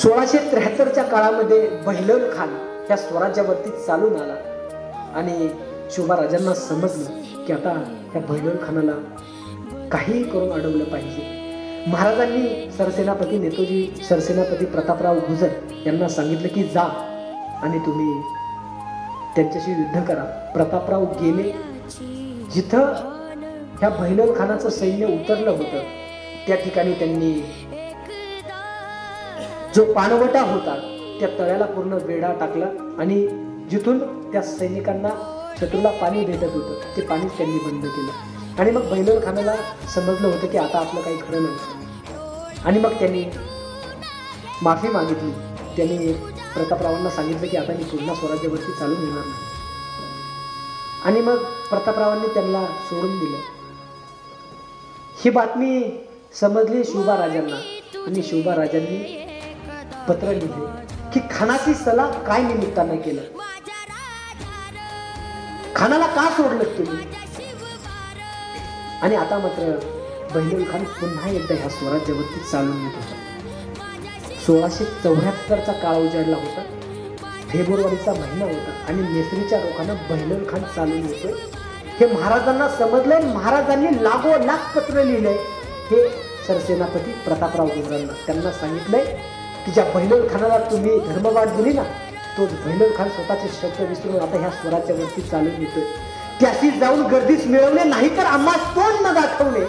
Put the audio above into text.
1673च्या काळामध्ये बहिलोल खान ह्या स्वराज्यावरती चालून आला आणि शिवबाराजांना समजलं की आता ह्या बहिलोल खानाला काही करून अडवलं पाहिजे. महाराजांनी सरसेनापती नेतोजी सरसेनापती प्रतापराव गुजर यांना सांगितलं की जा आणि तुम्ही त्यांच्याशी युद्ध करा. प्रतापराव गेले. जिथं ह्या बहिलोल खानाचं सैन्य उतरलं होतं त्या ठिकाणी त्यांनी जो पाणवटा होता त्या तळ्याला पूर्ण वेढा टाकला आणि जिथून त्या सैनिकांना शत्रूला पाणी भेटत होतं ते पाणीच त्यांनी बंद केलं. आणि मग बहिलोल खानाला समजलं होतं की आता आपलं काही खरं नाही आणि मग त्यांनी माफी मागितली. त्यांनी प्रतापरावांना सांगितलं की आता मी पुन्हा स्वराज्यावरती चालून येणार नाही आणि मग प्रतापरावांनी त्यांना सोडून दिलं. ही बातमी समजली शिवबाराजांना आणि शिवबाराजांनी पत्र लिहिले की खानाची सलाह काय निमित्तानं केलं, खानाला का सोडलं तुम्ही. आणि आता मात्र बहिलोल खान पुन्हा एकदा ह्या स्वराज्यावरती चालून येत होता. 1674चा काळ उजाडला होता. फेब्रुवारीचा महिना होता आणि नेसरीच्या रोखानं बहिलोल खान चालून येतोय हे महाराजांना समजलंय. महाराजांनी लागोलाग पत्र लिहिलंय हे सरसेनापती प्रतापराव गुजरांना. त्यांना सांगितलंय की ज्या बहिलोल खानाला तुम्ही धर्मवाद दिली ना तोच बहिलोल खान स्वतःचे शब्द विसरून आता ह्या स्वराज्यावरती चालून येतोय. त्याशी जाऊन गर्दीच मिळवणे नाही तर आम्हा तोंड न दाखवणे